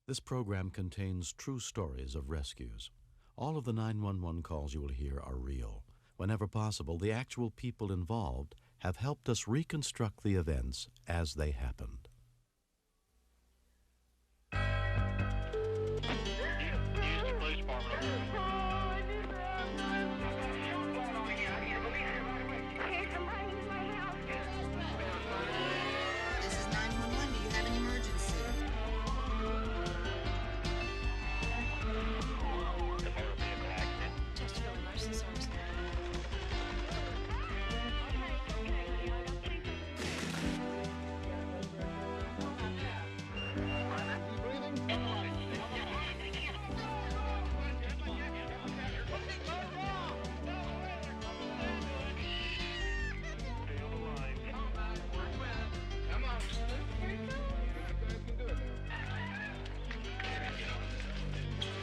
This program contains true stories of rescues. All of the 911 calls you will hear are real. Whenever possible, the actual people involved have helped us reconstruct the events as they happened. This is 911. Do you have an emergency? Chesterfield Emergency Service.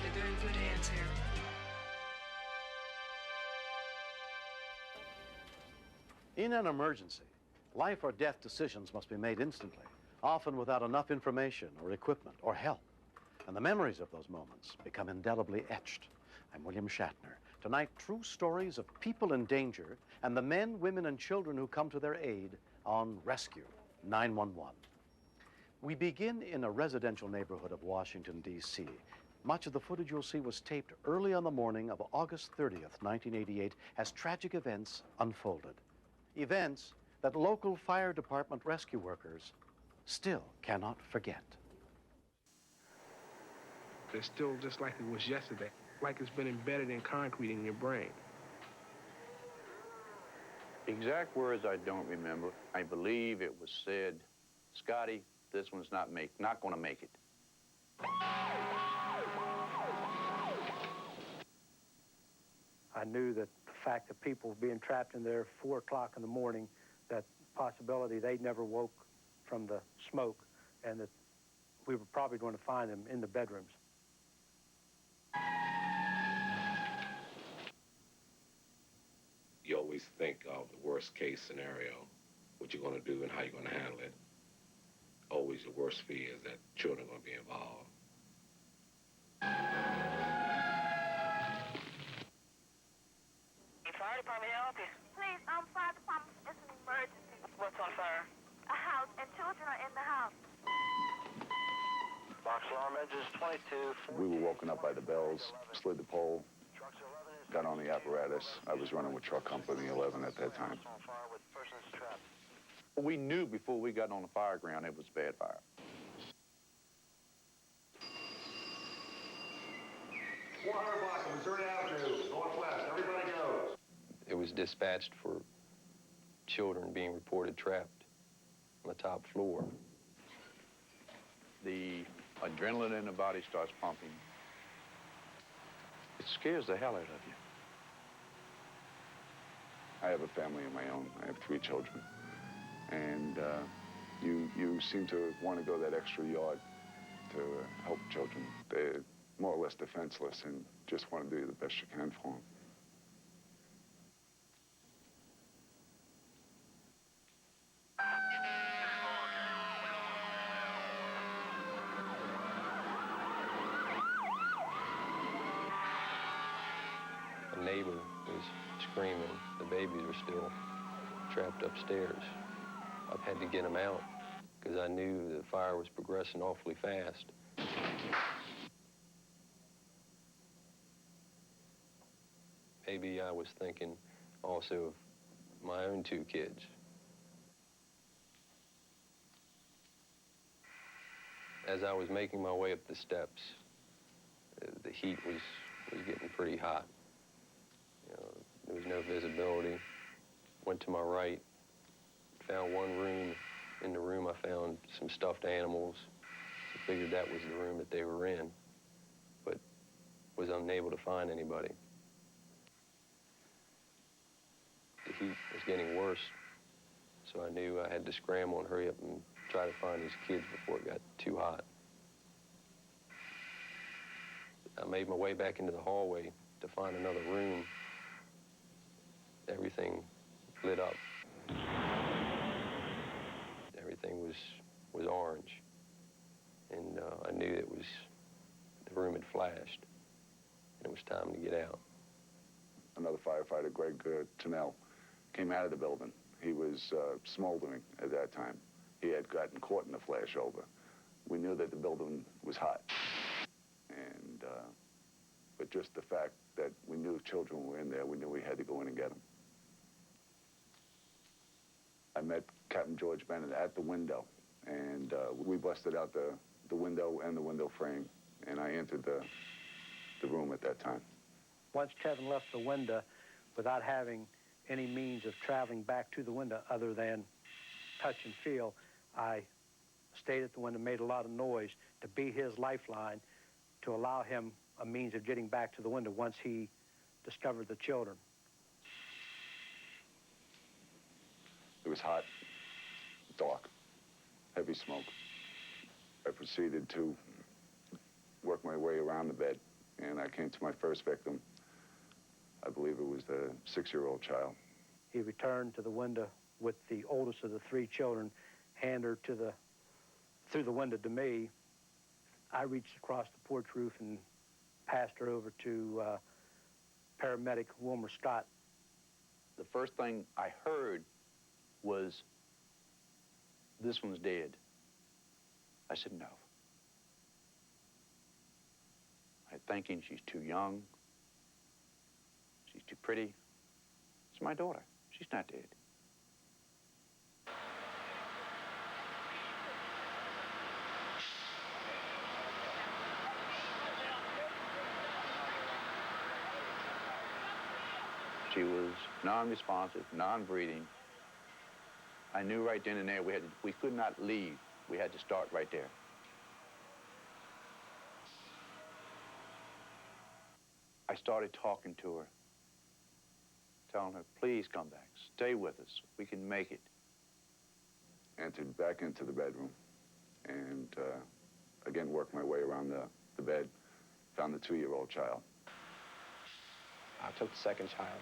They're very good hands here. In an emergency, life or death decisions must be made instantly, often without enough information or equipment or help. And the memories of those moments become indelibly etched. I'm William Shatner. Tonight, true stories of people in danger and the men, women, and children who come to their aid on Rescue 911. We begin in a residential neighborhood of Washington, D.C. Much of the footage you'll see was taped early on the morning of August 30th, 1988, as tragic events unfolded. Events that local fire department rescue workers still cannot forget. It's still just like it was yesterday, like it's been embedded in concrete in your brain. Exact words I don't remember. I believe it was said, "Scotty, this one's not gonna make it." I knew that the fact that people being trapped in there 4 o'clock in the morning, that possibility they never woke from the smoke, and that we were probably going to find them in the bedrooms. You always think of the worst case scenario, what you're going to do and how you're going to handle it. Always the worst fear is that children are going to be involved. Fire department, help you? Please, fire department, it's an emergency. What's on fire? A house, and children are in the house. Box alarm engines 22. We were woken up by the bells, slid the pole, got on the apparatus. I was running with truck company 11 at that time. We knew before we got on the fire ground it was bad fire. Block of Missouri Avenue, northwest. Everybody goes. It was dispatched for children being reported trapped on the top floor. The adrenaline in the body starts pumping. It scares the hell out of you. I have a family of my own. I have 3 children. And you seem to want to go that extra yard to help children. They're more or less defenseless and just want to do the best you can for them. A neighbor was screaming. The babies were still trapped upstairs. I had to get them out because I knew the fire was progressing awfully fast. Maybe I was thinking also of my own 2 kids. As I was making my way up the steps, the heat was getting pretty hot. You know, there was no visibility. Went to my right, found one room. In the room, I found some stuffed animals. So I figured that was the room that they were in, but was unable to find anybody. The heat was getting worse, so I knew I had to scramble and hurry up and try to find these kids before it got too hot. I made my way back into the hallway to find another room. Everything lit up. Everything was orange. And I knew it was flashed, and it was time to get out. Another firefighter, Greg Tunnell, came out of the building. He was smoldering at that time. He had gotten caught in a flashover. We knew that the building was hot. And, but just the fact that we knew children were in there, we knew we had to go in and get them. I met Captain George Bennett at the window, and we busted out the window and the window frame, and I entered the room at that time. Once Kevin left the window, without having any means of traveling back to the window other than touch and feel, I stayed at the window, made a lot of noise to be his lifeline, to allow him a means of getting back to the window once he discovered the children. It was hot, dark, heavy smoke. I proceeded to work my way around the bed, and I came to my first victim. I believe it was the 6-year-old child. He returned to the window with the oldest of the 3 children, handed her through the window to me. I reached across the porch roof and passed her over to paramedic Wilmer Scott. The first thing I heard was, "This one's dead." I said, "No." I'm thinking she's too young. She's too pretty. It's my daughter. She's not dead. She was non-responsive, non-breathing. I knew right then and there we could not leave. We had to start right there. I started talking to her, telling her, please come back, stay with us, we can make it. Entered back into the bedroom and again worked my way around the bed, found the 2-year-old child. I took the second child,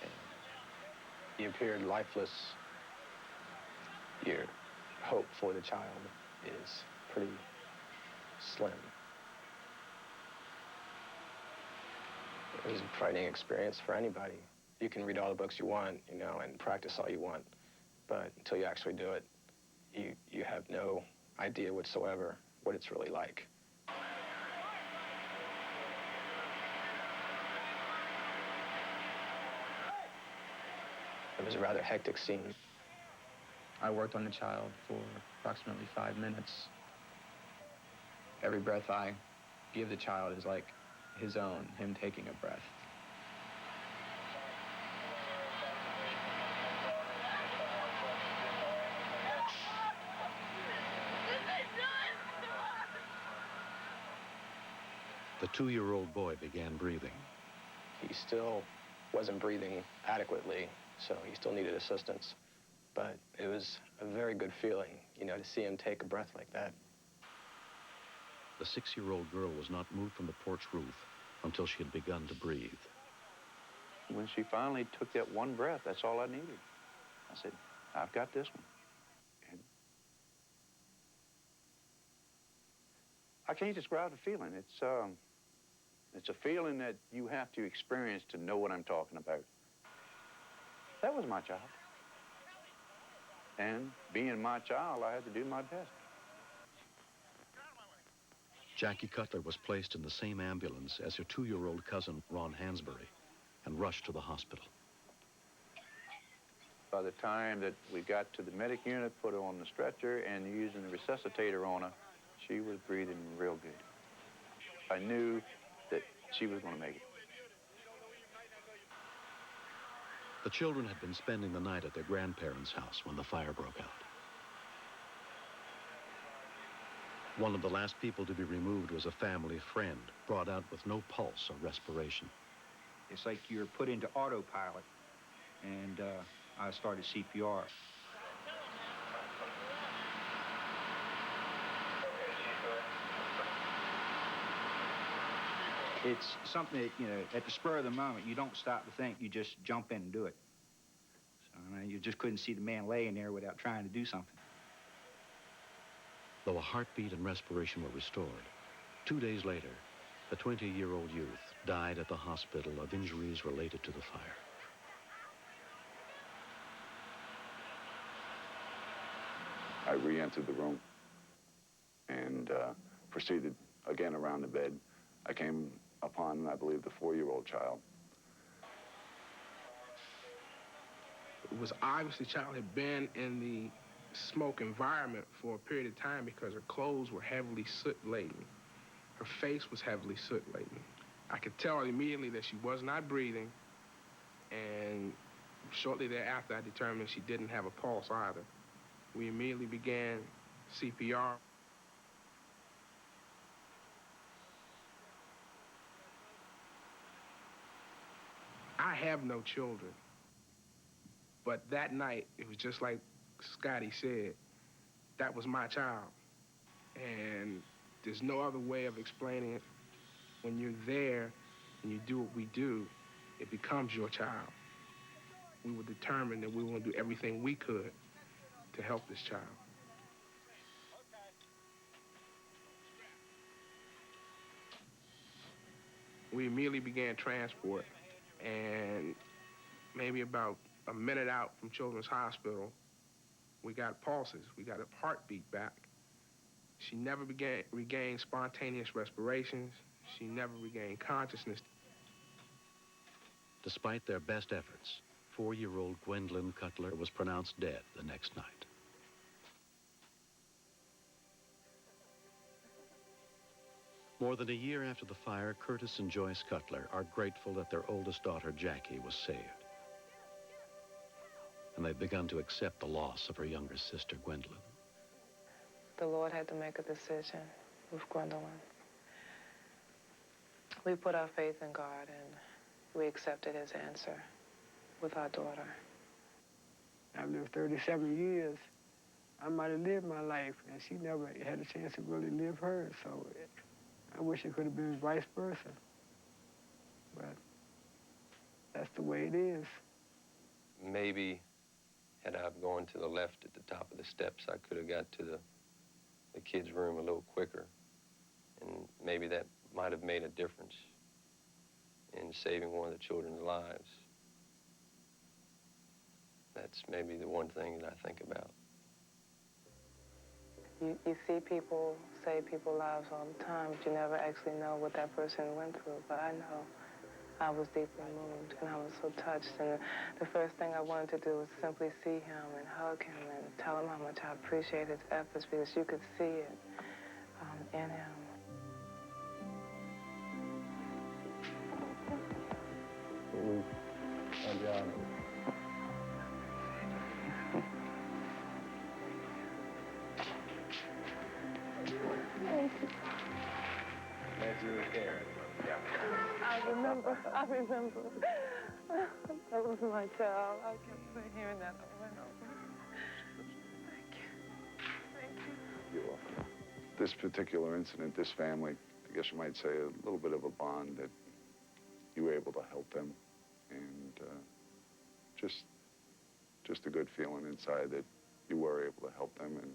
and he appeared lifeless. Your hope for the child is pretty slim. It was a frightening experience for anybody. You can read all the books you want, you know, and practice all you want, but until you actually do it, you have no idea whatsoever what it's really like. It was a rather hectic scene. I worked on the child for approximately 5 minutes. Every breath I give the child is like his own, him taking a breath. The 2-year-old boy began breathing. He still wasn't breathing adequately, so he still needed assistance. But it was a very good feeling, you know, to see him take a breath like that. The 6-year-old girl was not moved from the porch roof until she had begun to breathe. When she finally took that one breath, that's all I needed. I said, I've got this one. And I can't describe the feeling. It's a feeling that you have to experience to know what I'm talking about. That was my child. And being my child, I had to do my best. Jackie Cutler was placed in the same ambulance as her 2-year-old cousin, Ron Hansberry, and rushed to the hospital. By the time that we got to the medic unit, put her on the stretcher, and using the resuscitator on her, she was breathing real good. I knew that she was going to make it. The children had been spending the night at their grandparents' house when the fire broke out. One of the last people to be removed was a family friend, brought out with no pulse or respiration. It's like you're put into autopilot, and I started CPR. It's something that, you know, at the spur of the moment, you don't stop to think, you just jump in and do it. So, I mean, you just couldn't see the man laying there without trying to do something. Though a heartbeat and respiration were restored, 2 days later, The 20-year-old youth died at the hospital of injuries related to the fire. I re-entered the room and proceeded again around the bed. I came upon, I believe, the 4-year-old child. It was obvious the child had been in the smoke environment for a period of time because her clothes were heavily soot-laden. Her face was heavily soot-laden. I could tell immediately that she was not breathing, and shortly thereafter, I determined she didn't have a pulse either. We immediately began CPR. I have no children, but that night, it was just like Scotty said, that was my child. And there's no other way of explaining it. When you're there and you do what we do, it becomes your child. We were determined that we were going to do everything we could to help this child. We immediately began transport, and maybe about a minute out from Children's Hospital, we got pulses. We got a heartbeat back. She never regained spontaneous respirations. She never regained consciousness. Despite their best efforts, 4-year-old Gwendolyn Cutler was pronounced dead the next night. More than a year after the fire, Curtis and Joyce Cutler are grateful that their oldest daughter, Jackie, was saved. And they've begun to accept the loss of her younger sister, Gwendolyn. The Lord had to make a decision with Gwendolyn. We put our faith in God, and we accepted his answer with our daughter. I've lived 37 years. I might have lived my life, and she never had a chance to really live hers, so I wish it could have been vice versa. But that's the way it is. Maybe had I gone to the left at the top of the steps, I could have got to the kids' room a little quicker. And maybe that might have made a difference in saving one of the children's lives. That's maybe the one thing that I think about. You see people save people's lives all the time, but you never actually know what that person went through. But I know I was deeply moved, and I was so touched. And the first thing I wanted to do was simply see him and hug him and tell him how much I appreciate his efforts, because you could see it in him. Thank you. I remember. That was my child. I kept hearing that over and over. Thank you. Thank you. You're welcome. This particular incident, this family, I guess you might say a little bit of a bond that you were able to help them, and just a good feeling inside that you were able to help them, and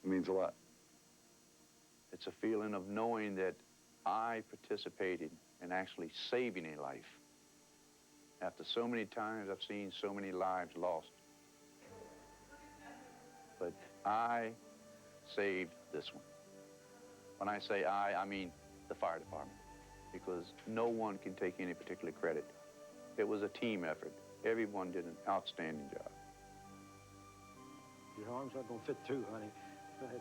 it means a lot. It's a feeling of knowing that I participated in actually saving a life. After so many times, I've seen so many lives lost. But I saved this one. When I say I mean the fire department, because no one can take any particular credit. It was a team effort. Everyone did an outstanding job. Your arms aren't going to fit too, honey. Go ahead.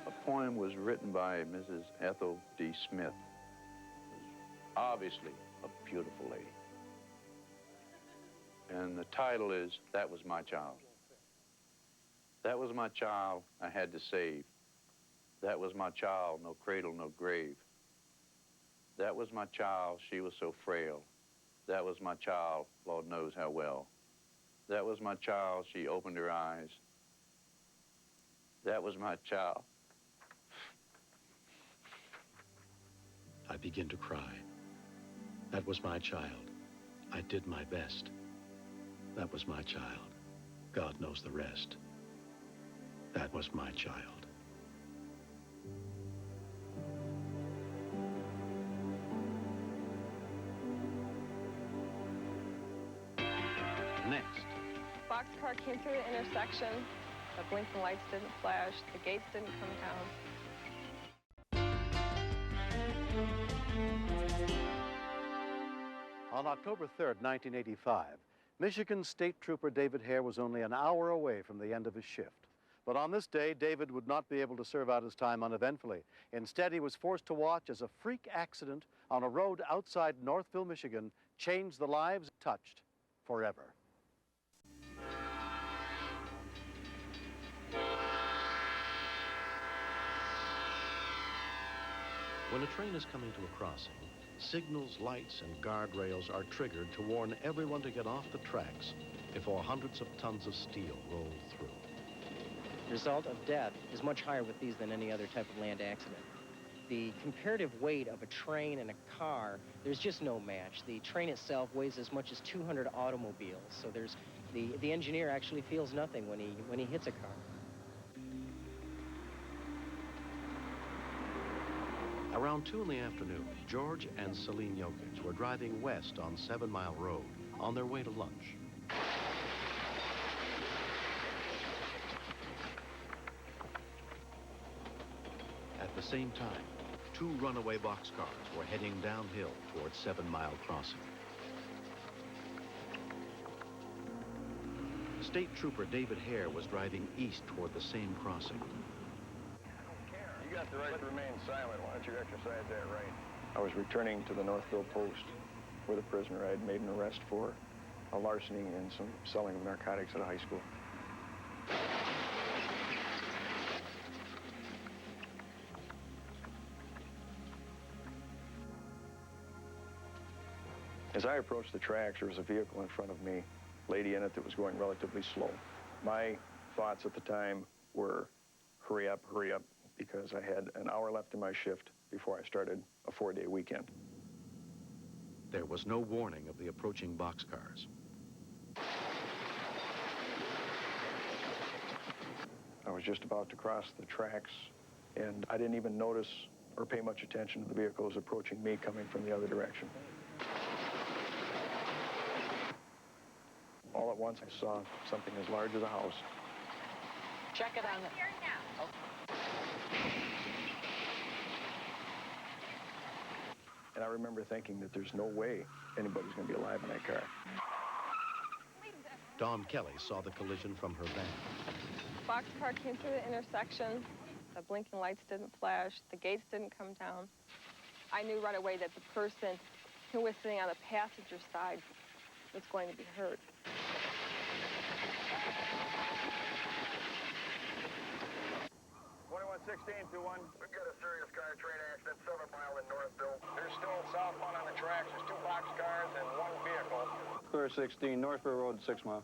A poem was written by Mrs. Ethel D. Smith. Obviously a beautiful lady. And the title is, That Was My Child. That was my child I had to save. That was my child, no cradle, no grave. That was my child, she was so frail. That was my child, Lord knows how well. That was my child, she opened her eyes. That was my child. I begin to cry. That was my child. I did my best. That was my child. God knows the rest. That was my child. boxcar came through the intersection. The blinking lights didn't flash. The gates didn't come down. On October 3rd, 1985, Michigan State Trooper David Hare was only an hour away from the end of his shift. But on this day, David would not be able to serve out his time uneventfully. Instead, he was forced to watch as a freak accident on a road outside Northville, Michigan, changed the lives touched forever. When a train is coming to a crossing, signals, lights, and guardrails are triggered to warn everyone to get off the tracks before hundreds of tons of steel roll through. The result of death is much higher with these than any other type of land accident. The comparative weight of a train and a car, there's just no match. The train itself weighs as much as 200 automobiles, so there's the engineer actually feels nothing when he hits a car. Around 2 in the afternoon, George and Celine Jokic were driving west on 7 Mile Road on their way to lunch. At the same time, 2 runaway boxcars were heading downhill towards 7 Mile Crossing. State Trooper David Hare was driving east toward the same crossing. You got the right to remain silent. Why don't you exercise that right? I was returning to the Northville Post with a prisoner I had made an arrest for a larceny and some selling of narcotics at a high school. As I approached the tracks, there was a vehicle in front of me, lady in it that was going relatively slow. My thoughts at the time were, hurry up, because I had an hour left in my shift before I started a 4-day weekend. There was no warning of the approaching boxcars. I was just about to cross the tracks, and I didn't even notice or pay much attention to the vehicles approaching me coming from the other direction. All at once, I saw something as large as a house. Check it on the... And I remember thinking that there's no way anybody's going to be alive in that car. Dawn Kelly saw the collision from her van. Boxcar came through the intersection. The blinking lights didn't flash. The gates didn't come down. I knew right away that the person who was sitting on the passenger side was going to be hurt. We've got a serious car train accident, 7 Mile in Northville. There's still southbound on the tracks. There's 2 boxcars and 1 vehicle. Clear 16, Northville Road, 6 Mile.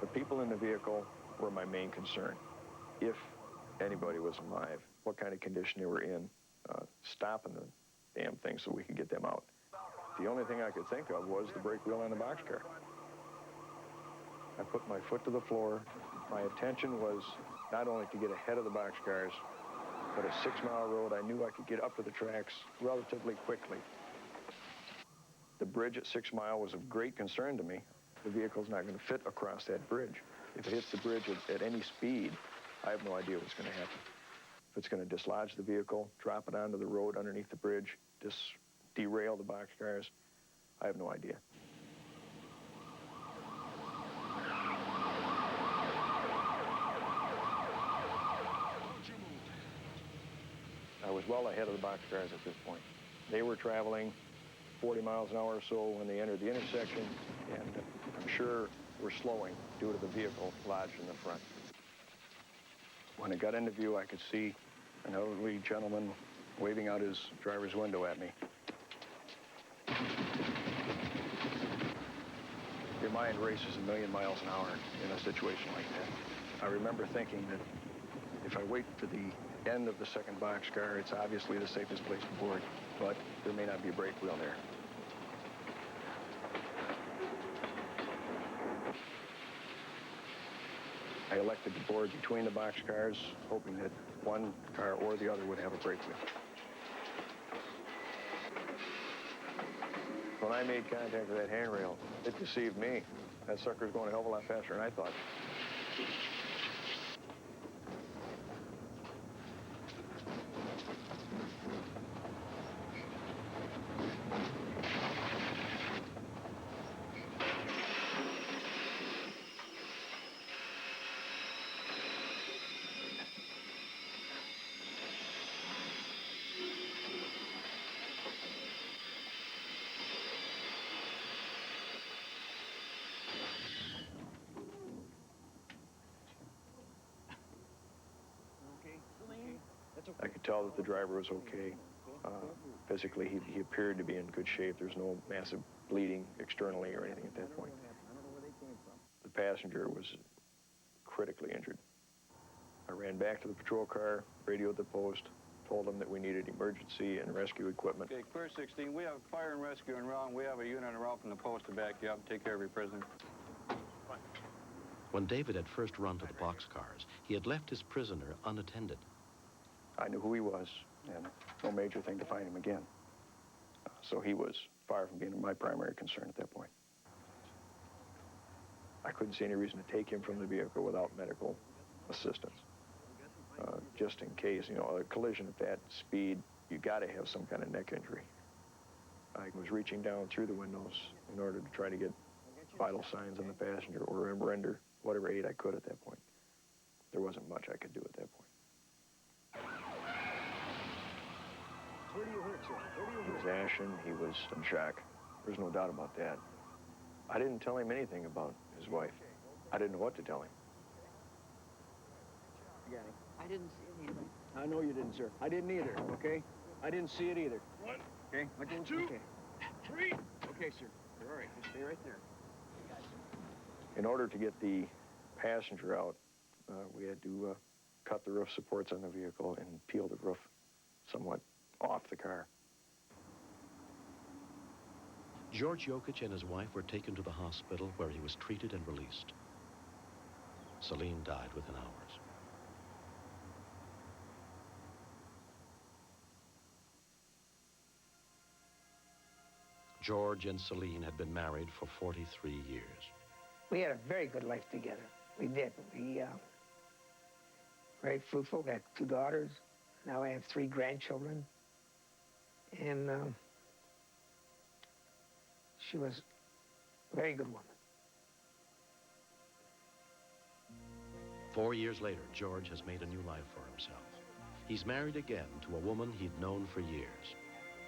The people in the vehicle were my main concern. If anybody was alive, what kind of condition they were in, stopping the damn thing so we could get them out. The only thing I could think of was the brake wheel on the boxcar. I put my foot to the floor. My intention was not only to get ahead of the boxcars, but a 6 Mile road, I knew I could get up to the tracks relatively quickly. The bridge at 6 Mile was of great concern to me. The vehicle's not going to fit across that bridge. If it hits the bridge at any speed, I have no idea what's going to happen. If it's going to dislodge the vehicle, drop it onto the road underneath the bridge, derail the boxcars, I have no idea. I was well ahead of the boxcars at this point. They were traveling 40 miles an hour or so when they entered the intersection, and I'm sure were slowing due to the vehicle lodged in the front. When it got into view, I could see an elderly gentleman waving out his driver's window at me. Your mind races a million miles an hour in a situation like that. I remember thinking that if I wait for the end of the second boxcar, it's obviously the safest place to board, but there may not be a brake wheel there. I elected to board between the boxcars, hoping that one car or the other would have a brake wheel. When I made contact with that handrail, it deceived me. That sucker's going a hell of a lot faster than I thought. I could tell that the driver was okay. Physically, he appeared to be in good shape. There's no massive bleeding externally or anything at that point. The passenger was critically injured. I ran back to the patrol car, radioed the post, told them that we needed emergency and rescue equipment. Okay, clear 16. We have fire and rescue en route. We have a unit en route from the post to back you up and take care of your prisoner. When David had first run to the boxcars, he had left his prisoner unattended. I knew who he was, and no major thing to find him again. So he was far from being my primary concern at that point. I couldn't see any reason to take him from the vehicle without medical assistance. Just in case, you know, a collision at that speed, you got to have some kind of neck injury. I was reaching down through the windows in order to try to get vital signs on the passenger or render whatever aid I could at that point. There wasn't much I could do at that point. Where do you hurt, sir? He was ashen, he was in shock. There's no doubt about that. I didn't tell him anything about his wife. I didn't know what to tell him. I didn't see it either. I know you didn't, sir. I didn't either, okay? I didn't see it either. One, okay? Two, okay. Three. Okay, sir. You're all right. Just stay right there. In order to get the passenger out, we had to cut the roof supports on the vehicle and peel the roof somewhat off the car. George Jokic and his wife were taken to the hospital where he was treated and released. Celine died within hours. George and Celine had been married for 43 years. We had a very good life together. We did. We very fruitful. Got 2 daughters. Now I have 3 grandchildren. And she was a very good woman. 4 years later, George has made a new life for himself. He's married again to a woman he'd known for years.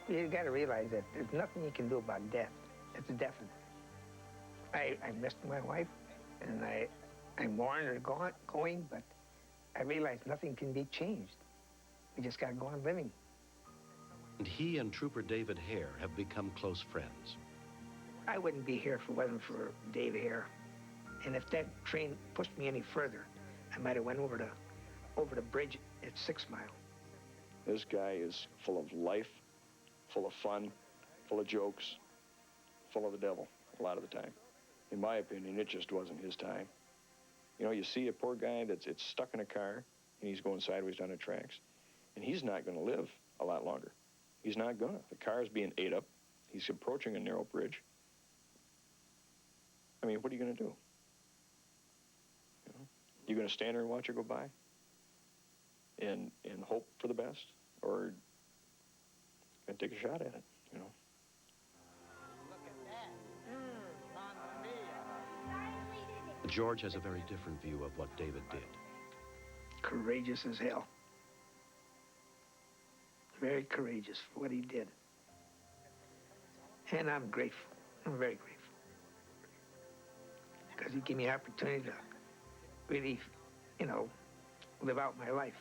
You got to realize that there's nothing you can do about death. It's definite. I missed my wife, and I mourned her going, but I realized nothing can be changed. We just got to go on living. And he and Trooper David Hare have become close friends. I wouldn't be here if it wasn't for Dave Hare. And if that train pushed me any further, I might have went over the bridge at 6 Mile. This guy is full of life, full of fun, full of jokes, full of the devil a lot of the time. In my opinion, it just wasn't his time. You know, you see a poor guy that's stuck in a car, and he's going sideways down the tracks, and he's not going to live a lot longer. He's not going to. The car's being ate up. He's approaching a narrow bridge. I mean, what are you going to do? You know? You going to stand there and watch it go by? And hope for the best? Or going to take a shot at it, you know? George has a very different view of what David did. Courageous as hell. Very courageous for what he did. And I'm grateful. I'm very grateful. Because he gave me the opportunity to really, you know, live out my life.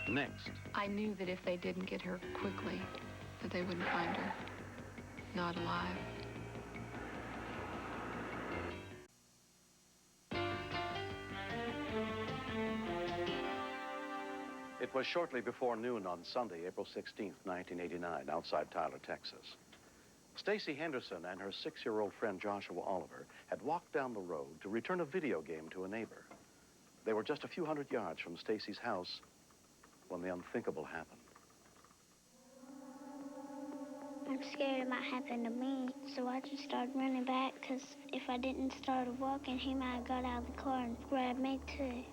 Next. I knew that if they didn't get her quickly, that they wouldn't find her not alive. It was shortly before noon on Sunday, April 16th, 1989, outside Tyler, Texas. Stacy Henderson and her 6-year-old friend Joshua Oliver had walked down the road to return a video game to a neighbor. They were just a few hundred yards from Stacy's house when the unthinkable happened. I'm scared it might happen to me. So I just started running back because if I didn't start walking, he might have got out of the car and grabbed me too.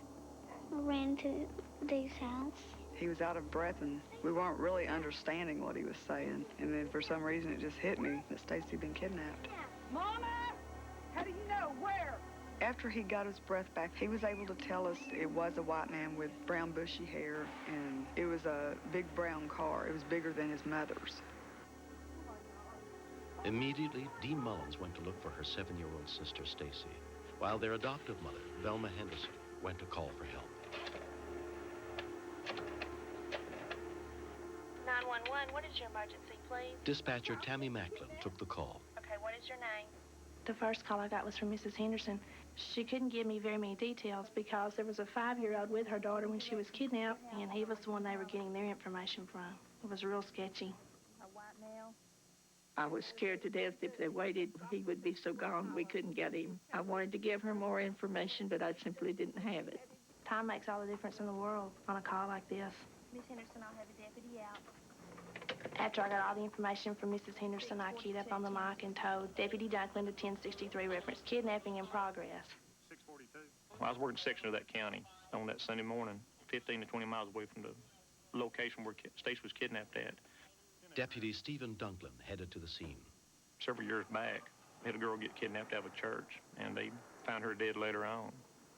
I ran to Dee's house. He was out of breath and we weren't really understanding what he was saying. And then for some reason it just hit me that Stacy had been kidnapped. Mama! How do you know? Where? After he got his breath back, he was able to tell us it was a white man with brown bushy hair, and it was a big brown car. It was bigger than his mother's. Immediately, Dee Mullins went to look for her 7-year-old sister, Stacy, while their adoptive mother, Velma Henderson, went to call for help. 911, what is your emergency, please? Dispatcher Tammy Macklin took the call. Okay, what is your name? The first call I got was from Mrs. Henderson. She couldn't give me very many details because there was a 5-year-old with her daughter when she was kidnapped, and he was the one they were getting their information from. It was real sketchy. A white male? I was scared to death if they waited, he would be so gone we couldn't get him. I wanted to give her more information, but I simply didn't have it. Time makes all the difference in the world on a call like this. Miss Henderson, I'll have a deputy out. After I got all the information from Mrs. Henderson, I keyed up on the mic and told Deputy Dunklin to 1063 reference kidnapping in progress. 642. Well, I was working a section of that county on that Sunday morning, 15 to 20 miles away from the location where Stacy was kidnapped at. Deputy Stephen Dunklin headed to the scene. Several years back, we had a girl get kidnapped out of a church, and they found her dead later on.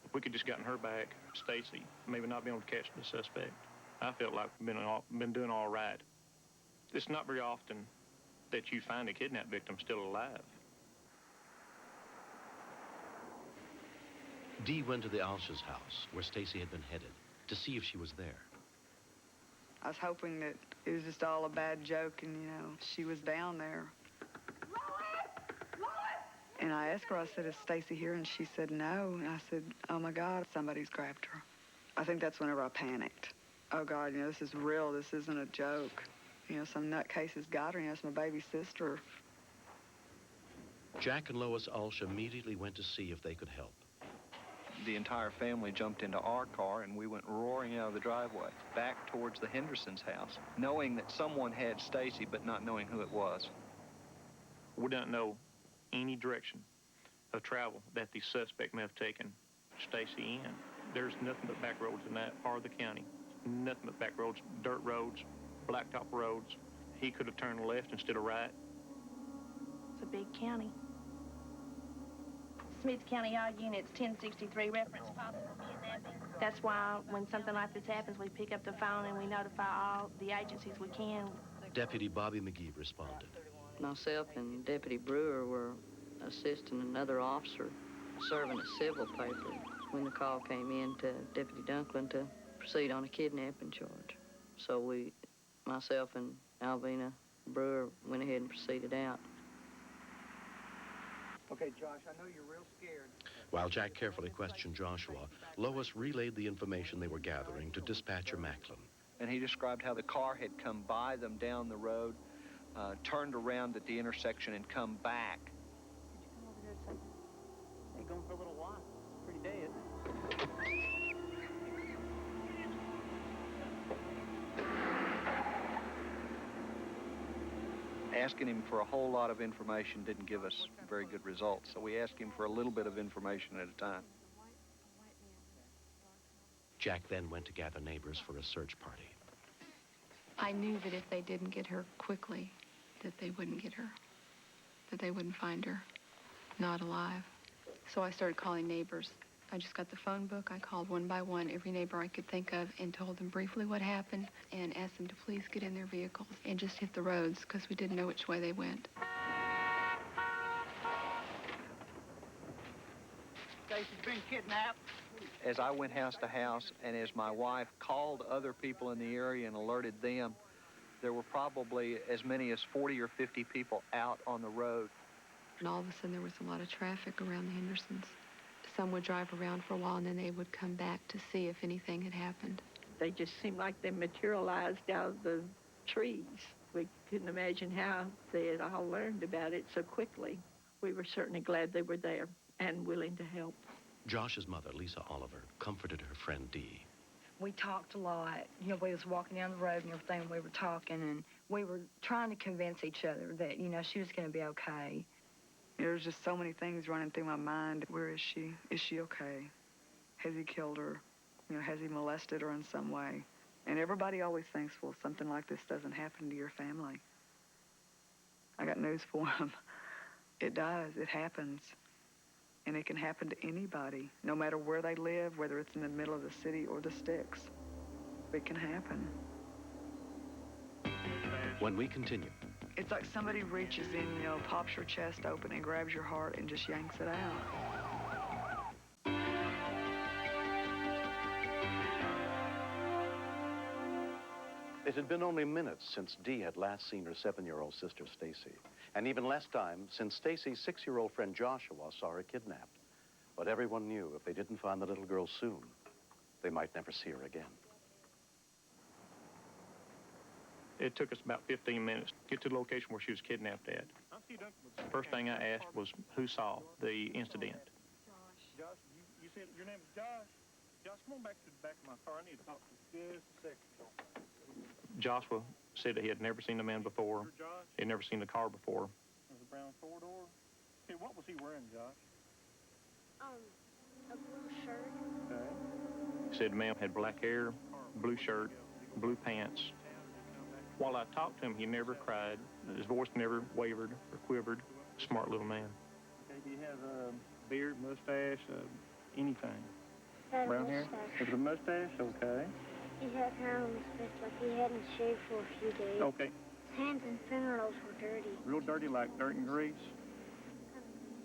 If we could just gotten her back, Stacy, maybe not be able to catch the suspect. I felt like we've been doing all right. It's not very often that you find a kidnapped victim still alive. Dee went to the Alsh's house, where Stacy had been headed, to see if she was there. I was hoping that it was just all a bad joke and, she was down there. And I asked her, I said, is Stacy here? And she said, no. And I said, oh, my God, somebody's grabbed her. I think that's whenever I panicked. Oh, God, this is real. This isn't a joke. Some nutcase has got her. It's my baby sister. Jack and Lois Alsh immediately went to see if they could help. The entire family jumped into our car, and we went roaring out of the driveway, back towards the Hendersons' house, knowing that someone had Stacy, but not knowing who it was. We don't know any direction of travel that the suspect may have taken Stacy in. There's nothing but back roads in that part of the county. Nothing but back roads, dirt roads, blacktop roads. He could have turned left instead of right. It's a big county. Smith County All Units 1063 reference possible kidnapping. That's why when something like this happens, we pick up the phone and we notify all the agencies we can. Deputy Bobby McGee responded. Myself and Deputy Brewer were assisting another officer serving a civil paper when the call came in to Deputy Dunklin to proceed on a kidnapping charge. So myself and Alvina Brewer went ahead and proceeded out. Okay, Josh, I know you're real scared. While Jack carefully questioned Joshua, Lois relayed the information they were gathering to Dispatcher Macklin. And he described how the car had come by them down the road, turned around at the intersection and come back. Come over here a second. Ain't going for a little while. Pretty day, isn't it? Asking him for a whole lot of information didn't give us very good results, so we asked him for a little bit of information at a time. Jack then went to gather neighbors for a search party. I knew that if they didn't get her quickly, that they wouldn't get her, that they wouldn't find her, not alive. So I started calling neighbors. I just got the phone book. I called one by one every neighbor I could think of and told them briefly what happened and asked them to please get in their vehicles and just hit the roads because we didn't know which way they went. Stacy's been kidnapped. As I went house to house and as my wife called other people in the area and alerted them, there were probably as many as 40 or 50 people out on the road. And all of a sudden there was a lot of traffic around the Hendersons. Some would drive around for a while and then they would come back to see if anything had happened. They just seemed like they materialized out of the trees. We couldn't imagine how they had all learned about it so quickly. We were certainly glad they were there and willing to help. Josh's mother, Lisa Oliver, comforted her friend Dee. We talked a lot. You know, we was walking down the road and everything, we were talking, and we were trying to convince each other that, you know, she was going to be okay. There's just so many things running through my mind. Where is she? Is she okay? Has he killed her? You know, has he molested her in some way? And everybody always thinks, well, something like this doesn't happen to your family. I got news for them. It does. It happens. And it can happen to anybody, no matter where they live, whether it's in the middle of the city or the sticks. It can happen. When we continue. It's like somebody reaches in, you know, pops your chest open and grabs your heart and just yanks it out. It had been only minutes since Dee had last seen her 7-year-old sister, Stacy, and even less time since Stacy's 6-year-old friend Joshua saw her kidnapped. But everyone knew if they didn't find the little girl soon, they might never see her again. It took us about 15 minutes to get to the location where she was kidnapped at. First thing I asked was who saw the incident. Josh, you said your name is Josh? Josh, come on back to the back of my car. I need to talk to you just a second. Joshua said that he had never seen the man before. He had never seen the car before. It was a brown four-door. Hey, what was he wearing, Josh? A blue shirt. Okay. He said the man had black hair, blue shirt, blue pants. While I talked to him, he never cried. His voice never wavered or quivered. Smart little man. Okay, do you have a beard, mustache, anything? Had a Brown hair? mustache. It was a mustache? Okay. He had hair on his face like he hadn't shaved for a few days. Okay. His hands and fingernails were dirty. Real dirty, like dirt and grease?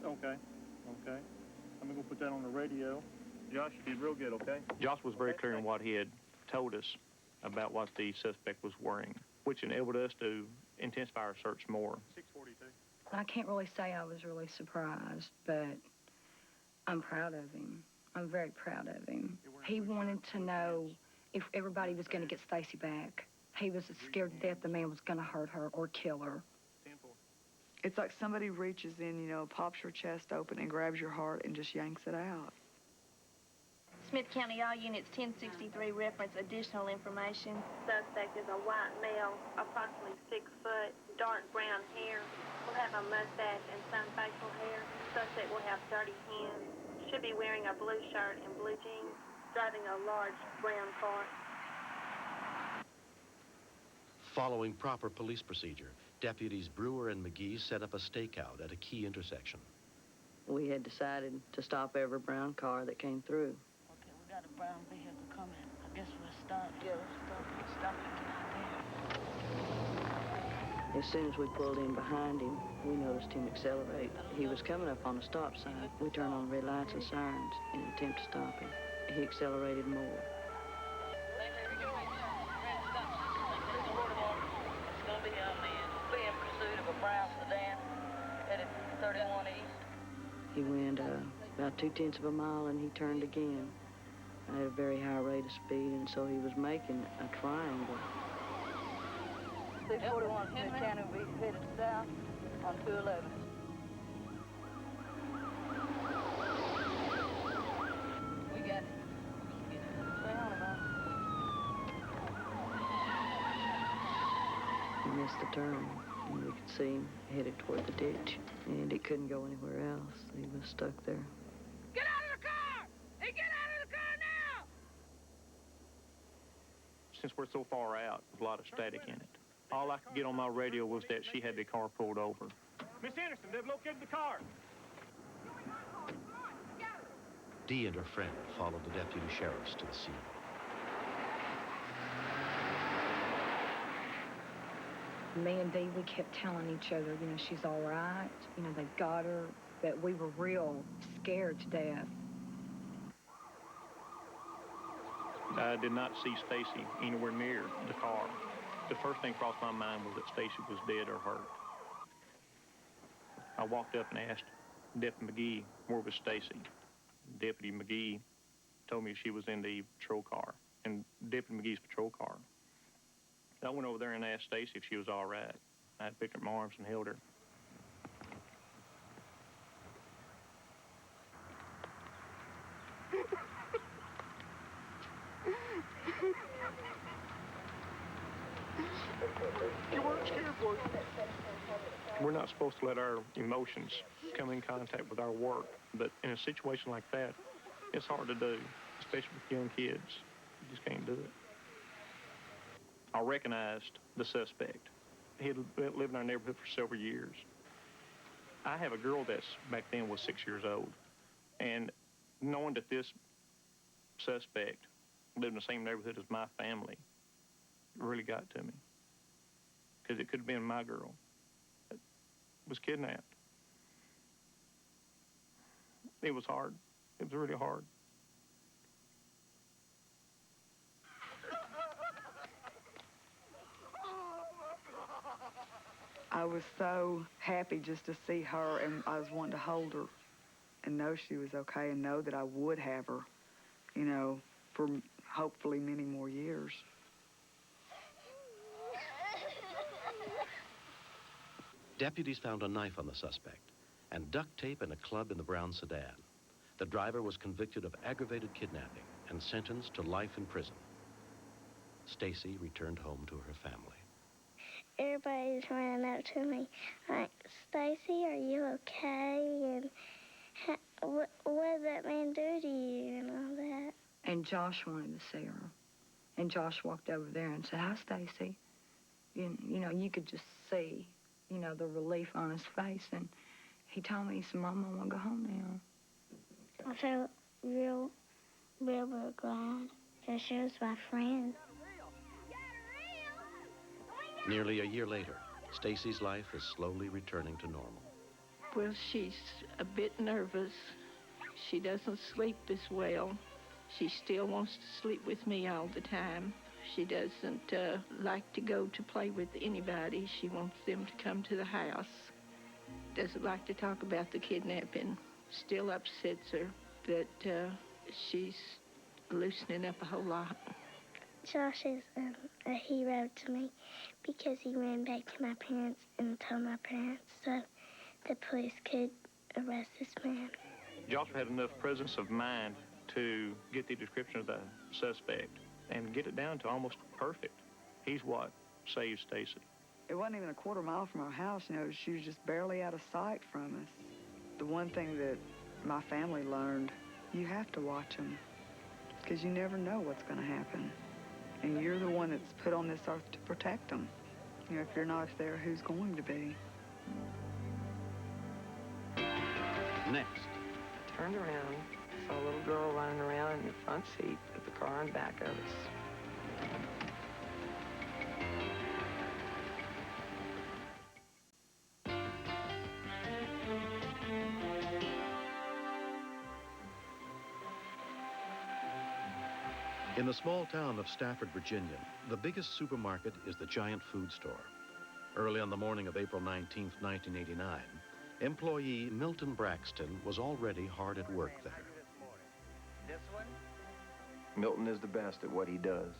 Okay. Okay. I'm going to go put that on the radio. Josh, you did real good, okay? Josh was very clear in what he had told us about what the suspect was wearing, which enabled us to intensify our search more. 642. I can't really say I was really surprised, but I'm proud of him. I'm very proud of him. He wanted to know if everybody was going to get Stacy back. He was scared to death the man was going to hurt her or kill her. It's like somebody reaches in, you know, pops your chest open and grabs your heart and just yanks it out. Smith County All Units 1063 reference additional information. Suspect is a white male, approximately 6 foot, dark brown hair. Will have a mustache and some facial hair. Suspect will have dirty hands. Should be wearing a blue shirt and blue jeans. Driving a large brown car. Following proper police procedure, Deputies Brewer and McGee set up a stakeout at a key intersection. We had decided to stop every brown car that came through. Okay, we got a brown vehicle coming. I guess we'll stop. Yeah, we'll stop it. As soon as we pulled in behind him, we noticed him accelerate. He was coming up on a stop sign. We turned on red lights and sirens in an attempt to stop him. He accelerated more. He went about 2/10 of a mile and he turned again at a very high rate of speed, and so he was making a triangle. 641 Smith County will be headed south on 211. We got it. He missed the turn, and we could see him headed toward the ditch, and he couldn't go anywhere else. He was stuck there. Get out of the car! Hey, get out of the car now! Since we're so far out, there's a lot of static in it. All I could get on my radio was that she had the car pulled over. Miss Anderson, they've located the car. Dee and her friend followed the deputy sheriffs to the scene. Me and Dee, we kept telling each other, you know, she's all right. You know, they've got her. That we were real scared to death. I did not see Stacy anywhere near the car. The first thing crossed my mind was that Stacy was dead or hurt. I walked up and asked Deputy McGee where was Stacy. Deputy McGee told me she was in the patrol car, in Deputy McGee's patrol car. I went over there and asked Stacy if she was all right. I picked her in my arms and held her. You weren't scared for it. We're not supposed to let our emotions come in contact with our work, but in a situation like that, it's hard to do, especially with young kids. You just can't do it. I recognized the suspect. He had lived in our neighborhood for several years. I have a girl that's back then was 6 years old, and knowing that this suspect lived in the same neighborhood as my family really got to me, because it could have been my girl that was kidnapped. It was hard. It was really hard. I was so happy just to see her, and I was wanting to hold her and know she was okay and know that I would have her, you know, for hopefully many more years. Deputies found a knife on the suspect and duct tape in a club in the brown sedan. The driver was convicted of aggravated kidnapping and sentenced to life in prison. Stacy returned home to her family. Everybody's running up to me like, Stacy, are you okay? And what did that man do to you and all that? And Josh wanted to see her. And Josh walked over there and said, hi, Stacy. You know, you could just see, you know, the relief on his face. And he told me, he said, Mom, I want to go home now. I felt real glad that she was my friend. Nearly a year later, Stacy's life is slowly returning to normal. Well, she's a bit nervous. She doesn't sleep as well. She still wants to sleep with me all the time. She doesn't like to go to play with anybody. She wants them to come to the house. Doesn't like to talk about the kidnapping. Still upsets her, but she's loosening up a whole lot. Josh is a hero to me because he ran back to my parents and told my parents so the police could arrest this man. Joshua had enough presence of mind to get the description of the suspect and get it down to almost perfect. He's what saved Stacy. It wasn't even a quarter mile from our house, you know, she was just barely out of sight from us. The one thing that my family learned, you have to watch them because you never know what's going to happen. And you're the one that's put on this earth to protect them. You know, if you're not there, who's going to be? Next. I turned around, saw a little girl running around in the front seat with the car in back of us. In the small town of Stafford, Virginia, the biggest supermarket is the Giant Food Store. Early on the morning of April 19, 1989, employee Milton Braxton was already hard at work there. Milton is the best at what he does.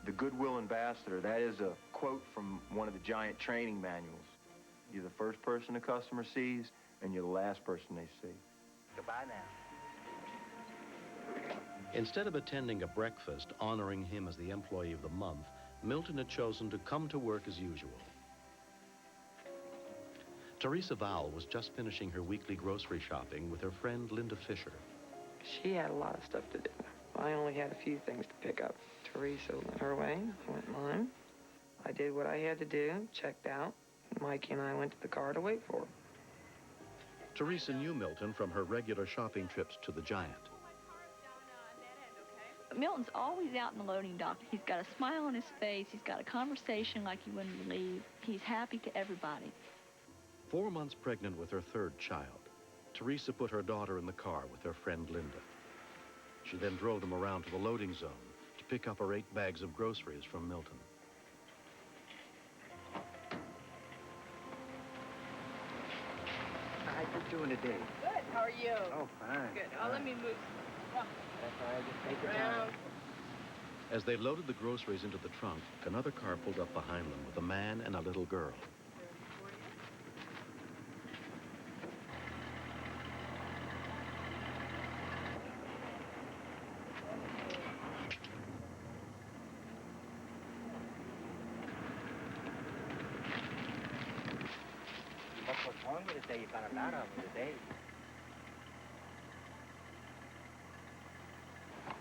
The Goodwill Ambassador, that is a quote from one of the Giant training manuals. You're the first person a customer sees, and you're the last person they see. Goodbye now. Instead of attending a breakfast honoring him as the employee of the month, Milton had chosen to come to work as usual. Teresa Vowell was just finishing her weekly grocery shopping with her friend Linda Fisher. She had a lot of stuff to do. I only had a few things to pick up. Teresa went her way, I went mine. I did what I had to do, checked out. Mikey and I went to the car to wait for her. Teresa knew Milton from her regular shopping trips to the Giant. Milton's always out in the loading dock. He's got a smile on his face. He's got a conversation like you wouldn't believe. He's happy to everybody. 4 months pregnant with her third child, Teresa put her daughter in the car with her friend Linda. She then drove them around to the loading zone to pick up her 8 bags of groceries from Milton. How you doing today? Good. How are you? Oh, fine. Good. Oh, let me move. That's all right. Just take your time. As they loaded the groceries into the trunk, another car pulled up behind them with a man and a little girl. going to say you found a lot of them today.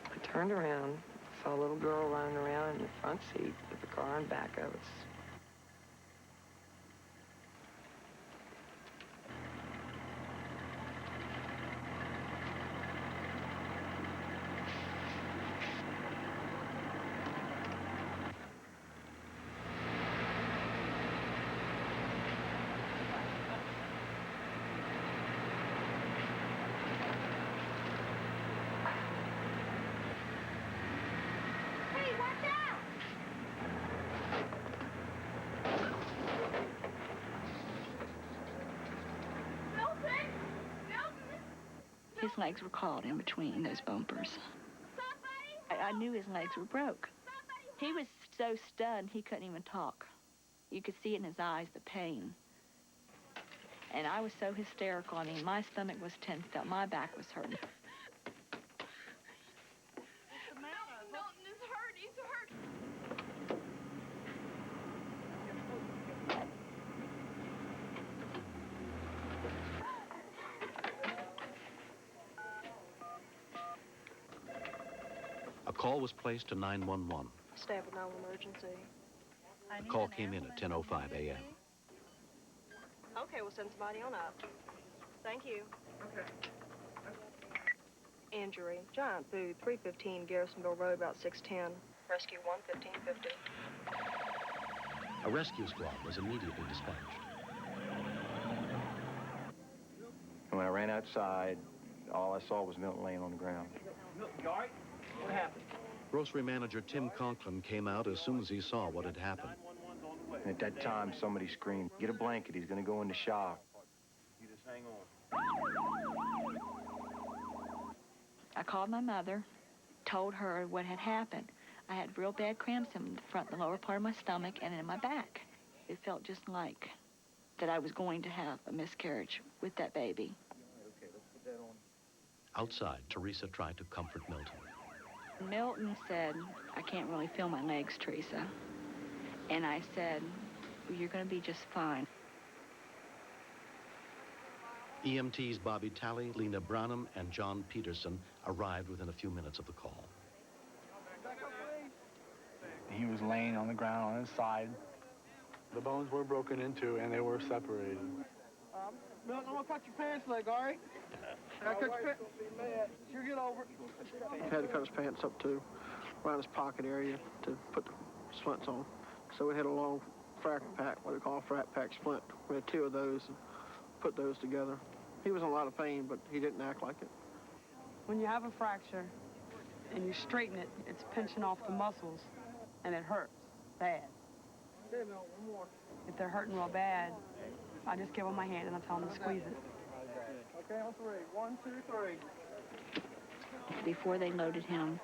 I turned around, saw a little girl running around in the front seat with the car in back of us. His legs were caught in between those bumpers. I knew his legs were broke. He was so stunned he couldn't even talk. You could see it in his eyes, the pain. And I was so hysterical. I mean, my stomach was tensed up. My back was hurting. Milton is hurt. He's hurt. A call was placed to 911. Staff with no emergency. The call came in at 10:05 a.m. Okay, we'll send somebody on up. Thank you. Okay. Injury. Giant food, 315 Garrisonville Road, about 610. Rescue 11550. A rescue squad was immediately dispatched. And when I ran outside, all I saw was Milton laying on the ground. Milton, you all right? What happened? Grocery manager Tim Conklin came out as soon as he saw what had happened. And at that time, somebody screamed, "Get a blanket, he's going to go into shock." You just hang on. I called my mother, told her what had happened. I had real bad cramps in the lower part of my stomach and in my back. It felt just like that I was going to have a miscarriage with that baby. Okay, let's put that on. Outside, Teresa tried to comfort Milton. Milton said, "I can't really feel my legs, Teresa." And I said, "Well, you're going to be just fine." EMTs Bobby Talley, Lena Branham, and John Peterson arrived within a few minutes of the call. He was laying on the ground on his side. The bones were broken into and they were separated. Milton, I'm gonna cut your pants leg, all right? I cut your pants. Sure, get over it. Had to cut his pants up too, around his pocket area to put the splints on. So we had a long frac pack, what they call a frac pack splint. We had 2 of those and put those together. He was in a lot of pain, but he didn't act like it. When you have a fracture and you straighten it, it's pinching off the muscles and it hurts bad. Okay, Milton, one more. If they're hurting real bad, I just give them my hand and I tell them to squeeze it. Okay, on 3. 1, 2, 3. Before they loaded him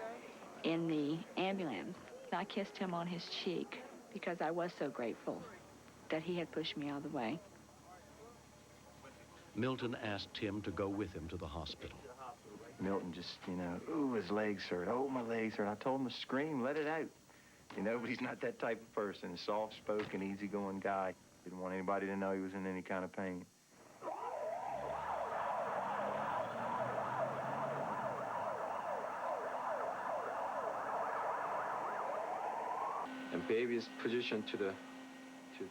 in the ambulance, I kissed him on his cheek because I was so grateful that he had pushed me out of the way. Milton asked Tim to go with him to the hospital. Milton just, ooh, his legs hurt. Oh, my legs hurt. I told him to scream, let it out. But he's not that type of person. A soft-spoken, easygoing guy. Didn't want anybody to know he was in any kind of pain. And baby is positioned to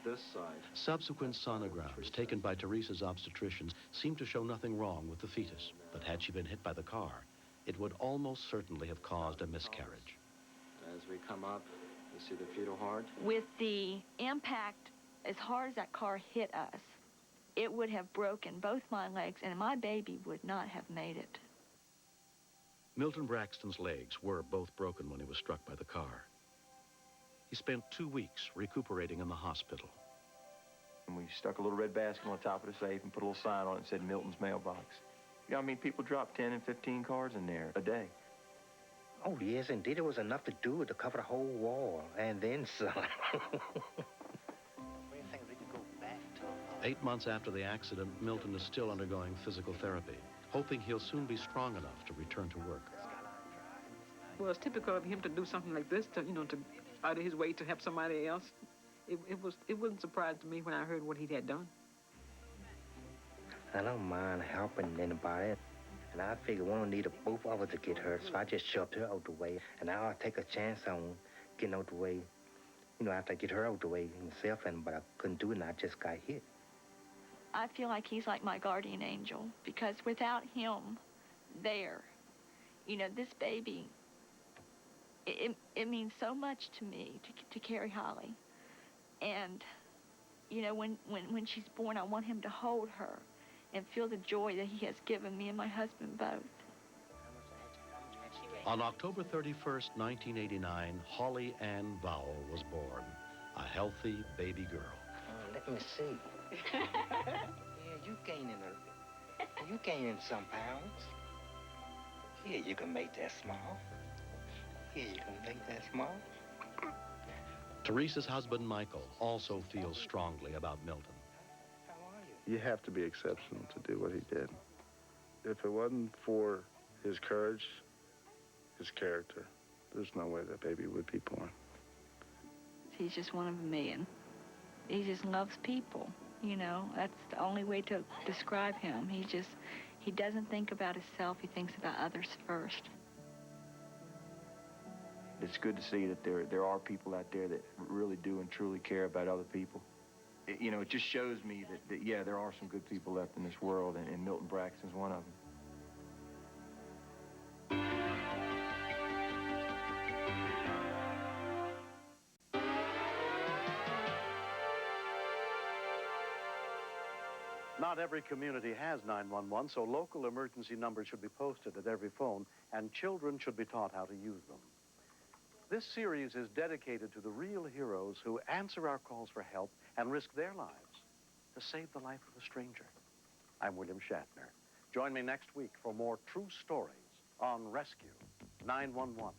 this side. Subsequent sonograms taken by Teresa's obstetricians seemed to show nothing wrong with the fetus. But had she been hit by the car, it would almost certainly have caused a miscarriage. As we come up, you see the fetal heart. With the impact, as hard as that car hit us, it would have broken both my legs and my baby would not have made it. Milton Braxton's legs were both broken when he was struck by the car. He spent 2 weeks recuperating in the hospital. And we stuck a little red basket on the top of the safe and put a little sign on it that said Milton's mailbox. People drop 10 and 15 cards in there a day. Oh, yes, indeed. It was enough to do it to cover the whole wall, and then some. 8 months after the accident, Milton is still undergoing physical therapy, hoping he'll soon be strong enough to return to work. Well, it's typical of him to do something like this, to out of his way to help somebody else. It wasn't surprising to me when I heard what he had done. I don't mind helping anybody. And I figure we don't need both of us to get hurt, so I just shoved her out the way. And I'll take a chance on getting out the way, you know, after I get her out the way myself, but I couldn't do it, and I just got hit. I feel like he's like my guardian angel, because without him there, you know, this baby, it means so much to me to carry Holly. And, you know, when she's born, I want him to hold her and feel the joy that he has given me and my husband both. On October 31st, 1989, Holly Ann Vowell was born, a healthy baby girl. Let me see. Yeah, you gaining some pounds. Here, you can make that small. Here, you can make that small. Teresa's husband, Michael, also feels strongly about Milton. You have to be exceptional to do what he did. If it wasn't for his courage, his character, there's no way that baby would be born. He's just one of a million. He just loves people, you know. That's the only way to describe him. He doesn't think about himself. He thinks about others first. It's good to see that there are people out there that really do and truly care about other people. You know, it just shows me that yeah, there are some good people left in this world, and Milton Braxton's one of them. Not every community has 911, so local emergency numbers should be posted at every phone, and children should be taught how to use them. This series is dedicated to the real heroes who answer our calls for help and risk their lives to save the life of a stranger. I'm William Shatner. Join me next week for more true stories on Rescue 911.